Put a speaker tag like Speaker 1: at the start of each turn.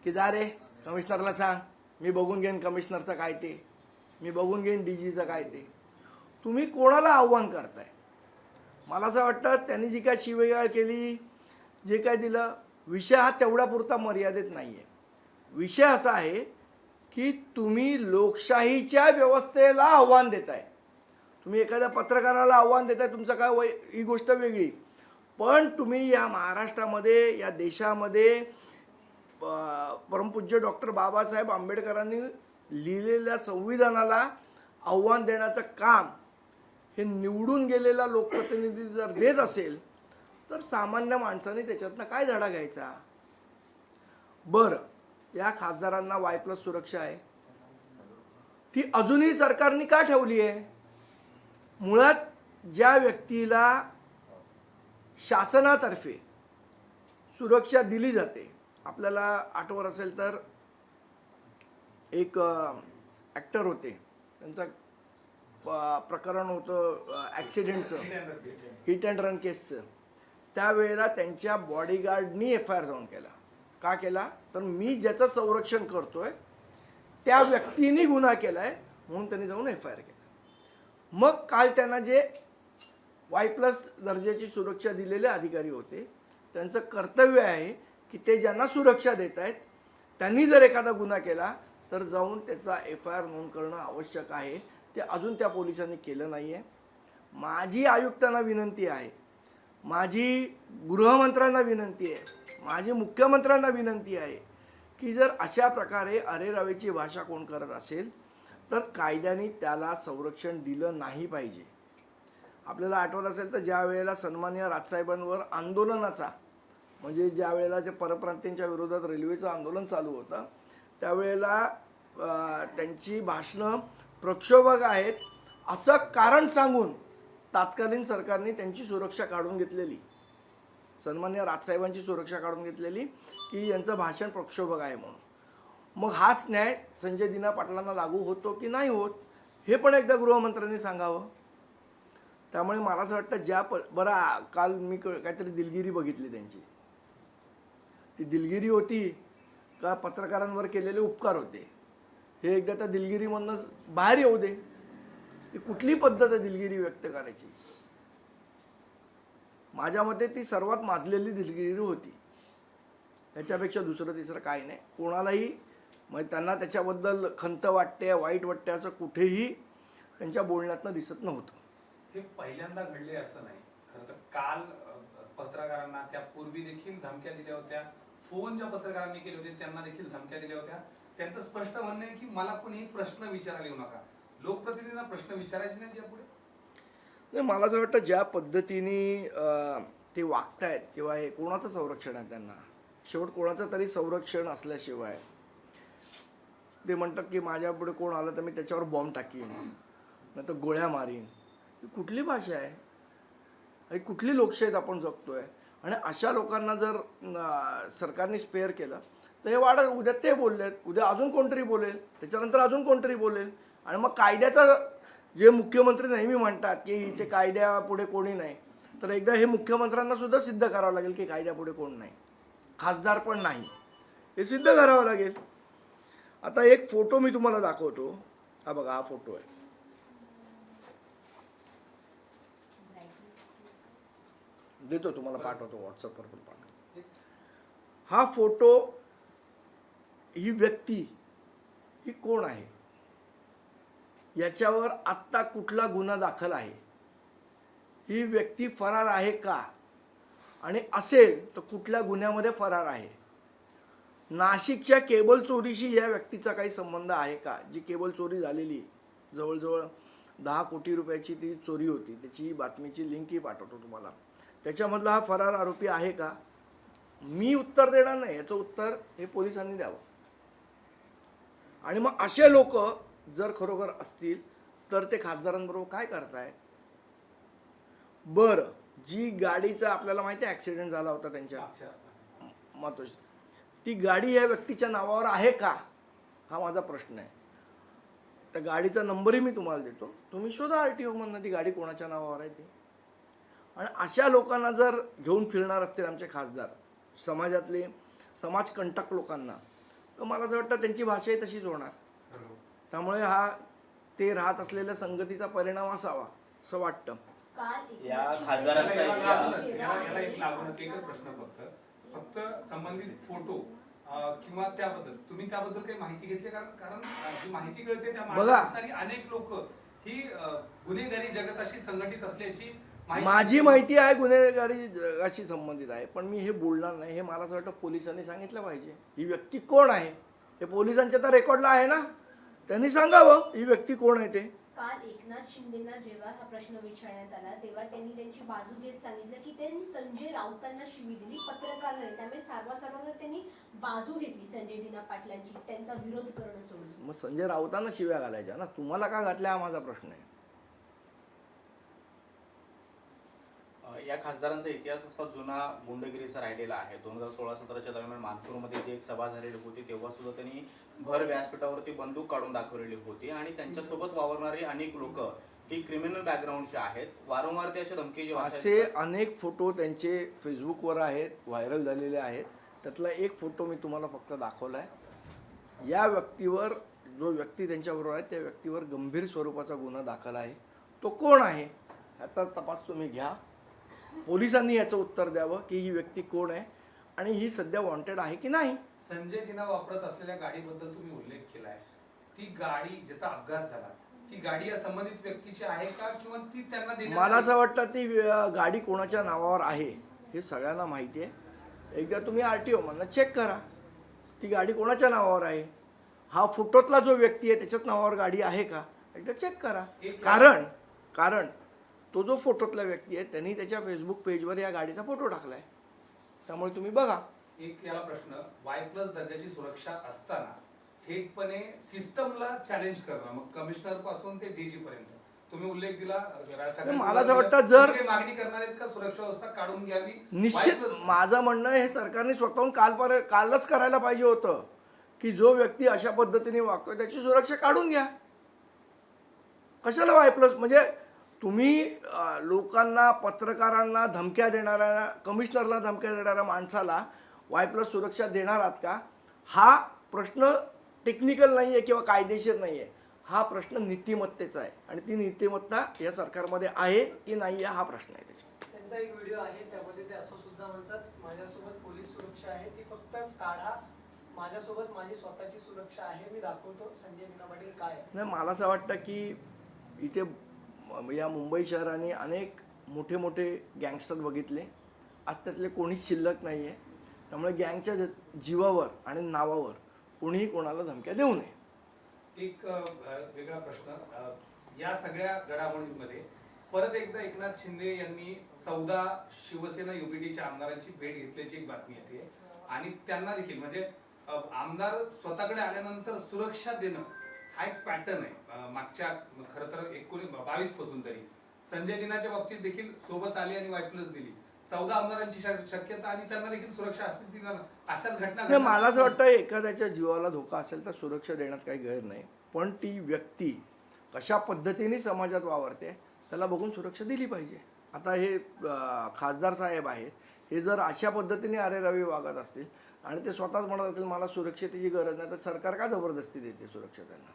Speaker 1: की जा रे कमिशनरला सांग, मी बघून घेईन कमिशनरचं काय ते, मी बघून घेईन डीजीचं काय ते. तुम्ही कोणाला आव्हान करताय? मला असं वाटतं त्यांनी जी काय शिवीगाळ केली, जे काय दिलं, विषय हा तेवढ्यापुरता मर्यादित नाही आहे. विषय असा आहे की तुम्ही लोकशाहीच्या व्यवस्थेला आव्हान देताय. तुम्ही एखाद्या पत्रकाराला आव्हान देताय, तुमचं काय ही गोष्ट वेगळी, पण तुम्ही या महाराष्ट्रामध्ये, या देशामध्ये परमपूज्य डॉक्टर बाबासाहेब आंबेडकरांनी लिहिलेल्या संविधानाला आव्हान देण्याचं काम हे निवडून गेलेला लोकप्रतिनिधी जर देत असेल तर सामान्य माणसाने त्याच्यातनं काय धडा घ्यायचा? बरं, या खासदारांना Y+ सुरक्षा आहे, ती अजूनही सरकारने का ठेवली आहे? मुळात ज्या व्यक्तीला शासनातर्फे सुरक्षा दिली जाते, आपल्याला आठवत असेल तर एक ॲक्टर होते, त्यांचं प्रकरण होतं ॲक्सिडेंटचं, हिट अँड रन केसचं. त्यावेळेला त्यांच्या बॉडीगार्डनी FIR जाऊन केला. का केला? तर मी ज्याचं संरक्षण करतोय त्या व्यक्तीने गुन्हा केला आहे म्हणून त्यांनी जाऊन FIR केला. मग काल त्यांना जे Y+ दर्जाची सुरक्षा दिलेले अधिकारी होते, त्यांचं कर्तव्य आहे की ते ज्यांना सुरक्षा देत आहेत त्यांनी जर एखादा गुन्हा केला तर जाऊन त्याचा FIR नोंद करणं आवश्यक आहे. ते अजून त्या पोलिसांनी केलं नाही आहे. माझी आयुक्तांना विनंती आहे, माझी गृहमंत्र्यांना विनंती आहे, माझी मुख्यमंत्र्यांना विनंती आहे की जर अशा प्रकारे अरेरावीची भाषा कोण करत असेल तर कायद्याने त्याला संरक्षण दिलं नाही पाहिजे. आपल्याला आठवत असेल तर ज्या वेळेला सन्माननीय राजसाहेबांवर आंदोलनाचा, म्हणजे ज्या वेळेला जे परप्रांतीयांच्या विरोधात रेल्वेचं आंदोलन चालू होतं त्यावेळेला त्यांची भाषणं प्रक्षोभक आहेत असं कारण सांगून तात्कालीन सरकारने त्यांची सुरक्षा काढून घेतलेली, सन्माननीय राजसाहेबांची सुरक्षा काढून घेतलेली की यांचं भाषण प्रक्षोभक आहे म्हणून. मग हाच न्याय संजय दिना पाटलांना लागू होतो की नाही होत हे पण एकदा गृहमंत्र्यांनी सांगावं. त्यामुळे मला असं वाटतं बरं, काल मी काहीतरी दिलगिरी बघितली त्यांची. ती दिलगिरी होती का पत्रकारांवर केलेले उपकार होते? हे एकदा त्या दिलगिरीमधनं बाहेर येऊ दे. ती कुठली पद्धत आहे दिलगिरी व्यक्त करायची? माझ्या मते ती सर्वात माजलेली दिलगिरी होती. याच्यापेक्षा दुसरं तिसरं काही नाही. कोणालाही म्हणजे त्यांना त्याच्याबद्दल खंत वाटते, वाईट वाटते असं कुठेही त्यांच्या बोलण्यातनं दिसत नव्हतं.
Speaker 2: हे पहिल्यांदा घडले असं नाही. खरं तर काल पत्रकारांना त्यापूर्वी देखील धमक्या दिल्या होत्या. फोन ज्या पत्रकारांनी केले होते त्यांना देखील धमक्या दिल्या होत्या. त्यांचं स्पष्ट म्हणणं आहे की मला कोणीही प्रश्न विचारायला येऊ नका. लोकप्रतिनिधींना प्रश्न विचारायचे नाहीत यापुढे.
Speaker 1: नाही, मला असं वाटतं ज्या पद्धतीने ते वागतायत किंवा हे कोणाचं संरक्षण आहे त्यांना, शेवट कोणाचं तरी संरक्षण असल्याशिवाय ते म्हणतात की माझ्यापुढे कोण आलं तर मी त्याच्यावर बॉम्ब टाकीन, नाही तर गोळ्या मारीन. ही कुठली भाषा आहे? ही कुठली लोकशाहीत आपण जगतोय? आणि अशा लोकांना जर सरकारने स्पेअर केलं तर हे वाढत, उद्या ते बोललेत, उद्या अजून कोणतरी बोलेल, त्याच्यानंतर अजून कोणतरी बोलेल. आणि मग कायद्याचं जे मुख्यमंत्री नेहमी म्हणतात की इथे कायद्यापुढे कोणी नाही, तर एकदा हे मुख्यमंत्र्यांना सुद्धा सिद्ध करावं लागेल की कायद्यापुढे कोण नाही, खासदार पण नाही, हे सिद्ध करावं लागेल. आता एक फोटो मी तुम्हाला दाखवतो. हा बघा, हा फोटो आहे. देतो तुम्हाला, पाठवतो व्हॉट्सअपवर पण पाठवतो. हा फोटो, ही व्यक्ती ही कोण आहे, याच्यावर आत्ता कुठला गुन्हा दाखल आहे, ही व्यक्ती फरार आहे का, आणि असेल तर कुठल्या गुन्ह्यामध्ये फरार आहे, नाशिकच्या केबल चोरीशी या व्यक्तीचा काही संबंध आहे का? जी केबल चोरी झालेली, जवळजवळ 10 कोटी रुपयाची ती चोरी होती, त्याची बातमीची लिंकही पाठवतो तुम्हाला. त्याच्यामधला हा फरार आरोपी आहे का? मी उत्तर देणार नाही, याचं उत्तर हे पोलिसांनी द्यावं. आणि मग असे लोक जर खरोखर असतील तर ते खासदारांबरोबर काय करताय? बरं, जी गाडीचा आपल्याला माहिती आहे ॲक्सिडेंट झाला होता त्यांच्या महत्वाची, ती गाडी या व्यक्तीच्या नावावर आहे का, हा माझा प्रश्न आहे. त्या गाडीचा नंबरही मी तुम्हाला देतो, तुम्ही शोधा RTO मधनं ती गाडी कोणाच्या नावावर आहे ती. आणि अशा लोकांना जर घेऊन फिरणार असतील आमचे खासदार, समाजातले समाजकंटक लोकांना, तर मला असं वाटतं त्यांची भाषाही तशीच होणार. त्यामुळे हा ते राहत असलेल्या संगतीचा परिणाम असावा असं वाटतं.
Speaker 3: या खासदारांचा
Speaker 2: याला एक लागूनच एकच प्रश्न फक्त संबंधित फोटो किंवा त्याबद्दल तुम्ही त्याबद्दल काही माहिती घेतली कारण जी माहिती कळते त्या
Speaker 1: बघा.
Speaker 2: असणारी अनेक लोक ही गुन्हेगारी जगताशी संघटित असल्याची
Speaker 1: माझी माहिती आहे गुन्हेगारी जगाशी संबंधित आहे, पण मी हे बोलणार नाही. हे मला असं वाटतं पोलिसांनी सांगितलं पाहिजे. ही व्यक्ती कोण आहे हे पोलिसांच्या तर रेकॉर्डला आहे ना, त्यांनी सांगावं ही व्यक्ती कोण आहे ते.
Speaker 3: काल एकनाथ शिंदेना जेव्हा हा प्रश्न विचारण्यात आला तेव्हा त्यांनी त्यांची बाजू घेत सांगितलं की त्यांनी संजय राऊतांना शिवी दिली, पत्रकार नाही. त्यामुळे सर्वांना त्यांनी बाजू घेतली संजय दिना पाटलांची, त्यांचा विरोध करणं सोडून.
Speaker 1: मग संजय राऊतांना शिव्या घालायच्या ना, तुम्हाला का घातल्या हा माझा प्रश्न आहे.
Speaker 4: या खासदारांचा इतिहास असा जुना गुंडगिरीचा राहिलेला आहे. 2016-17च्या दरम्यान मानपूरमध्ये जी एक सभा झालेली होती तेव्हा सुद्धा त्यांनी भर व्यासपीठावरती बंदूक काढून दाखवलेली होती आणि त्यांच्यासोबत वावरणारी अनेक लोक ही क्रिमिनल बॅकग्राऊंडचे आहेत. वारंवार ते अशा धमकी
Speaker 1: असे अनेक फोटो त्यांचे फेसबुकवर आहेत, व्हायरल झालेले आहेत. त्यातला एक फोटो मी तुम्हाला फक्त दाखवला आहे. या व्यक्तीवर, जो व्यक्ती त्यांच्याबरोबर आहे त्या व्यक्तीवर गंभीर स्वरूपाचा गुन्हा दाखल आहे. तो कोण आहे याचा तपास तुम्ही घ्या. पोलिसांनी याचं उत्तर द्यावं की ही व्यक्ती कोण आहे आणि ही सध्या वॉन्टेड आहे की नाही.
Speaker 2: संजय दिना वापरत असलेल्या गाडीबद्दल तुम्ही उल्लेख केलाय. ती गाडी ज्याचा अपघात झाला ती गाडी या संबंधित व्यक्तीची आहे का किंवा ती त्यांना देण्यात
Speaker 1: मला असं वाटतं ती गाडी कोणाच्या नावावर आहे हे सगळ्यांना माहिती आहे. एकदा तुम्ही RTO मधनं चेक करा ती गाडी कोणाच्या नावावर आहे. हा फोटोतला जो व्यक्ती आहे त्याच्याच नावावर गाडी आहे का एकदा चेक करा. कारण तो जो फोटोतला व्यक्ती आहे त्यांनी त्याच्या फेसबुक पेजवर या गाडीचा फोटो टाकलाय. त्यामुळे तुम्ही बघा.
Speaker 2: एक याला प्रश्न, Y+ दर्जाची सुरक्षा असताना थेटपणे सिस्टमला चॅलेंज करणं, मग कमिशनर पासून ते DG पर्यंत तुम्ही उल्लेख दिला.
Speaker 1: मला असं वाटतं जर
Speaker 2: मागणी करणार आहेत का सुरक्षा व्यवस्था काढून घ्यावी.
Speaker 1: निश्चित माझं म्हणणं हे सरकारने स्वतःहून कालच करायला पाहिजे होतं की जो व्यक्ती अशा पद्धतीने वागतोय त्याची सुरक्षा काढून घ्या. कशाला Y+ म्हणजे तुम्ही लोकांना, पत्रकारांना धमक्या देणाऱ्या, कमिशनरला धमक्या देणाऱ्या माणसाला Y+ सुरक्षा देणार आहात का. हा प्रश्न टेक्निकल नाही आहे किंवा कायदेशीर नाही आहे. हा प्रश्न नीतिमत्तेचा आहे आणि ती नीतिमत्ता या सरकारमध्ये आहे की नाही आहे हा प्रश्न आहे.
Speaker 5: त्यांचा एक व्हिडिओ आहे त्यामध्ये ते असं सुद्धा म्हणतात, माझ्यासोबत पोलीस सुरक्षा आहे ती फक्त काढा, माझ्यासोबत माझी स्वतःची सुरक्षा आहे, मी दाखवतो संजय दिना पाटील काय.
Speaker 1: नाही, मला असं वाटतं की इथे या मुंबई शहराने अनेक मोठे मोठे गँगस्टर बघितले. आज त्यातले कोणीच शिल्लक नाही आहे. त्यामुळे गँगच्या जीवावर आणि नावावर कोणीही कोणाला धमक्या देऊ नये.
Speaker 2: एक वेगळा प्रश्न, या सगळ्या घडामोडींमध्ये परत एकदा एकनाथ शिंदे यांनी 14 शिवसेना UPDच्या आमदारांची भेट घेतल्याची एक बातमी येते आणि त्यांना देखील म्हणजे आमदार स्वतःकडे आल्यानंतर सुरक्षा देणं हा एक पॅटर्न आहे. मागच्या खरं तर 22 पासून तरी संजय दिनाच्या बाबतीत देखील सोबत आली आणि Y+ दिली. 14 आमदारांची शक्यता आणि त्यांना देखील सुरक्षा असते. अशाच घटना
Speaker 1: मला असं वाटतं एखाद्याच्या जीवाला धोका असेल तर सुरक्षा देण्यात काही गैर नाही, पण ती व्यक्ती कशा पद्धतीने समाजात वावरते त्याला बघून सुरक्षा दिली पाहिजे. आता हे खासदार साहेब आहेत, हे जर अशा पद्धतीने अरेरावी वागत असतील आणि ते स्वतःच म्हणत असतील मला सुरक्षेची गरज नाही तर सरकार का जबरदस्ती देते सुरक्षा त्यांना.